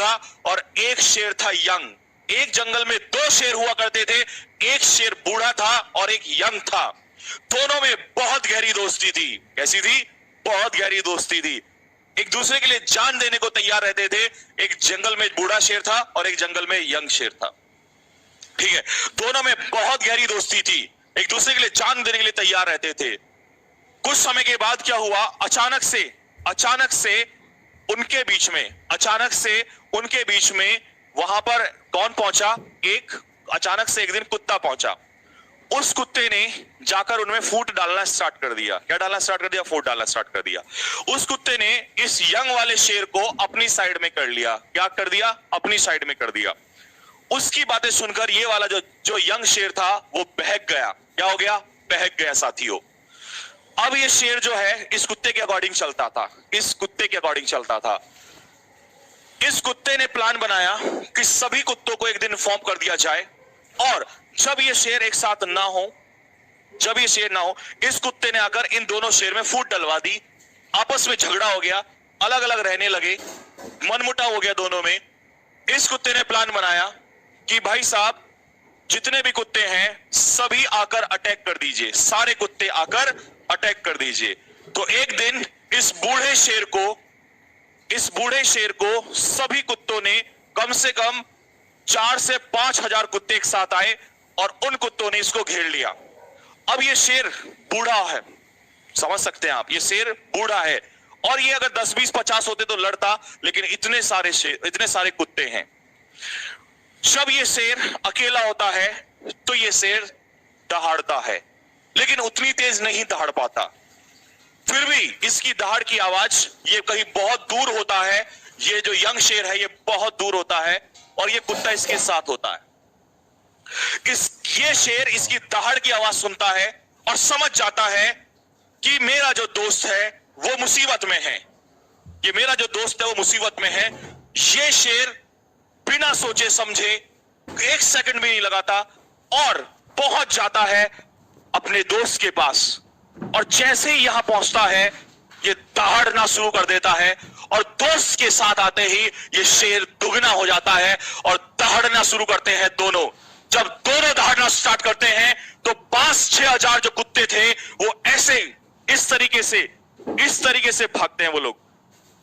था और एक शेर था यंग। एक जंगल में दो शेर हुआ करते थे, एक शेर बूढ़ा था और एक यंग था। दोनों में बहुत गहरी दोस्ती थी। कैसी थी? बहुत गहरी दोस्ती थी। एक दूसरे के लिए जान देने को तैयार रहते थे। एक जंगल में बूढ़ा शेर था और एक जंगल में यंग शेर था। ठीक है, दोनों में बहुत गहरी दोस्ती थी, एक दूसरे के लिए जान देने के लिए तैयार रहते थे। कुछ समय के बाद क्या हुआ, अचानक से उनके बीच में वहां पर कौन पहुंचा? अचानक से एक दिन कुत्ता पहुंचा। उस कुत्ते ने जाकर उनमें फूड डालना स्टार्ट कर दिया। क्या डालना स्टार्ट कर दिया? फूड डालना स्टार्ट कर दिया। उस कुत्ते ने इस यंग वाले शेर को अपनी साइड में कर लिया। क्या कर दिया? अपनी साइड में कर दिया। उसकी बातें सुनकर ये वाला जो यंग शेर था वो बहक गया। क्या हो गया? बहक गया साथियों। अब ये शेर जो है इस कुत्ते के अकॉर्डिंग चलता था। इस कुत्ते ने प्लान बनाया कि सभी कुत्तों को एक दिन इन्फॉर्म कर दिया जाए, और जब ये शेर एक साथ ना हो, इस कुत्ते ने आकर इन दोनों शेर में फूट डलवा दी। आपस में झगड़ा हो गया, अलग अलग रहने लगे, मनमुटाव हो गया दोनों में। इस कुत्ते ने प्लान बनाया कि भाई साहब, जितने भी कुत्ते हैं सभी आकर अटैक कर दीजिए, सारे कुत्ते आकर अटैक कर दीजिए। तो एक दिन इस बूढ़े शेर को सभी कुत्तों ने, कम से कम 4 से 5 हजार कुत्ते एक साथ आए और उन कुत्तों ने इसको घेर लिया। अब ये शेर बूढ़ा है, समझ सकते हैं आप, ये शेर बूढ़ा है, और ये अगर 10, 20, 50 होते तो लड़ता, लेकिन इतने सारे कुत्ते हैं। जब ये शेर अकेला होता है तो ये शेर दहाड़ता है, लेकिन उतनी तेज नहीं दहाड़ पाता। फिर भी इसकी दहाड़ की आवाज ये कहीं बहुत दूर होता है। ये जो यंग शेर है ये बहुत दूर होता है और ये कुत्ता इसके साथ होता है। ये शेर इसकी दहाड़ की आवाज सुनता है और समझ जाता है कि मेरा जो दोस्त है वो मुसीबत में है। ये शेर बिना सोचे समझे, एक सेकंड भी नहीं लगाता और पहुंच जाता है अपने दोस्त के पास। और जैसे ही यहां पहुंचता है ये दहाड़ना शुरू कर देता है, और दोस्त के साथ आते ही ये शेर दुगना हो जाता है और दहाड़ना शुरू करते हैं दोनों। जब दोनों दहाड़ना स्टार्ट करते हैं तो 5-6 हजार जो कुत्ते थे वो ऐसे इस तरीके से भागते हैं वो लोग,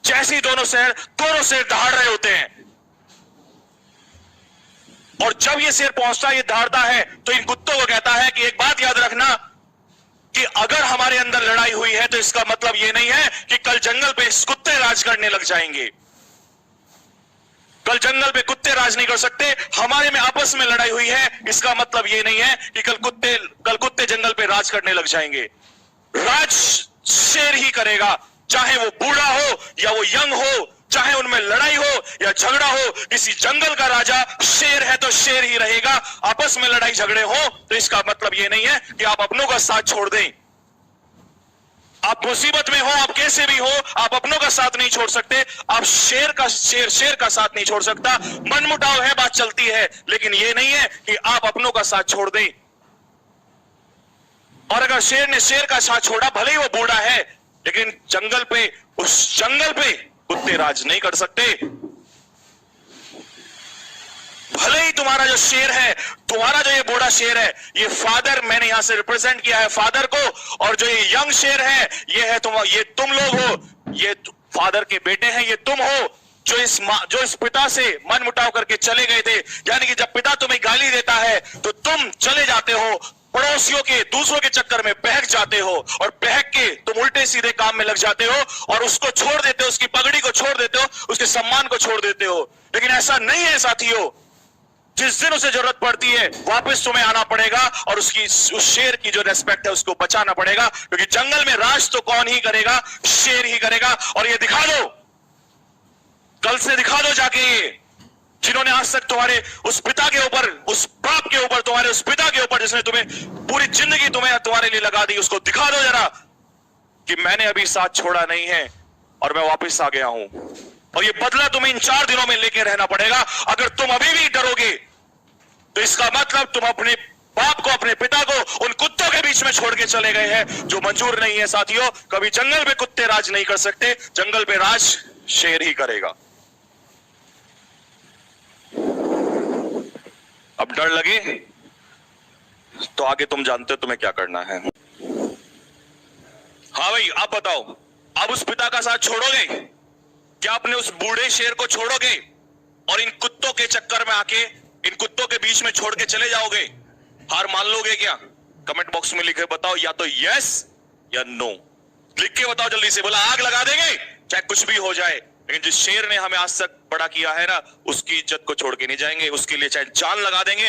जैसे ही दोनों शेर दहाड़ रहे होते हैं। और जब ये शेर पहुंचता है, ये दहाड़ता है, तो इन कुत्तों को कहता है कि एक बात याद रखना कि अगर हमारे अंदर लड़ाई हुई है तो इसका मतलब यह नहीं है कि कल जंगल पे कुत्ते राज करने लग जाएंगे। कल जंगल पे कुत्ते राज नहीं कर सकते। हमारे में आपस में लड़ाई हुई है, इसका मतलब यह नहीं है कि कल कुत्ते जंगल पे राज करने लग जाएंगे। राज शेर ही करेगा, चाहे वो बूढ़ा हो या वो यंग हो, चाहे उनमें लड़ाई हो या झगड़ा हो। किसी जंगल का राजा शेर है तो शेर ही रहेगा। आपस में लड़ाई झगड़े हो तो इसका मतलब यह नहीं है कि आप अपनों का साथ छोड़ दें। आप मुसीबत में हो, आप कैसे भी हो, आप अपनों का साथ नहीं छोड़ सकते। आप शेर का साथ नहीं छोड़ सकता। मनमुटाव है, बात चलती है, लेकिन यह नहीं है कि आप अपनों का साथ छोड़ दें। और अगर शेर ने शेर का साथ छोड़ा, भले ही वो बूढ़ा है, लेकिन उस जंगल पे कुत्ते राज नहीं कर सकते। भले ही तुम्हारा जो शेर है, तुम्हारा जो ये बूढ़ा शेर है, ये फादर, मैंने यहां से रिप्रेजेंट किया है फादर को, और जो ये यंग शेर है ये तुम लोग हो, ये फादर के बेटे हैं, ये तुम हो जो इस पिता से मनमुटाव करके चले गए थे। यानी कि जब पिता तुम्हें गाली देता है तो तुम चले जाते हो, पड़ोसियों के, दूसरों के चक्कर में बहक जाते हो, और बहक के तुम उल्टे सीधे काम में लग जाते हो और उसको छोड़ देते हो, उसकी पगड़ी को छोड़ देते हो, उसके सम्मान को छोड़ देते हो। लेकिन ऐसा नहीं है साथियों, जिस दिन उसे जरूरत पड़ती है वापस तुम्हें आना पड़ेगा और उस शेर की जो रेस्पेक्ट है उसको बचाना पड़ेगा, क्योंकि जंगल में राज तो कौन ही करेगा? शेर ही करेगा। और ये दिखा दो, कल से दिखा दो जाके, ये जिन्होंने आज तक तुम्हारे उस पिता के ऊपर, उस बाप के ऊपर, तुम्हारे उस पिता के ऊपर जिसने तुम्हें पूरी जिंदगी तुम्हारे लिए लगा दी, उसको दिखा दो जरा कि मैंने अभी साथ छोड़ा नहीं है और मैं वापस आ गया हूं। और ये बदला तुम्हें इन 4 दिनों में लेके रहना पड़ेगा। अगर तुम अभी भी डरोगे तो इसका मतलब तुम अपने बाप को, अपने पिता को उन कुत्तों के बीच में छोड़ के चले गए हैं, जो मंजूर नहीं है साथियों। कभी जंगल पे कुत्ते राज नहीं कर सकते, जंगल पे राज शेर ही करेगा। अब डर लगे तो आगे तुम जानते हो तुम्हें क्या करना है। हाँ भाई, आप बताओ, आप उस पिता का साथ छोड़ोगे? क्या आपने उस बूढ़े शेर को छोड़ोगे और इन कुत्तों के चक्कर में आके इन कुत्तों के बीच में छोड़ के चले जाओगे? हार मान लोगे क्या? कमेंट बॉक्स में लिखे बताओ, या तो यस या नो। लिख के बताओ जल्दी से। बोला आग लगा देंगे चाहे कुछ भी हो जाए, लेकिन जिस शेर ने हमें आज तक बड़ा किया है ना, उसकी इज्जत को छोड़ के नहीं जाएंगे। उसके लिए चाहे जान लगा देंगे।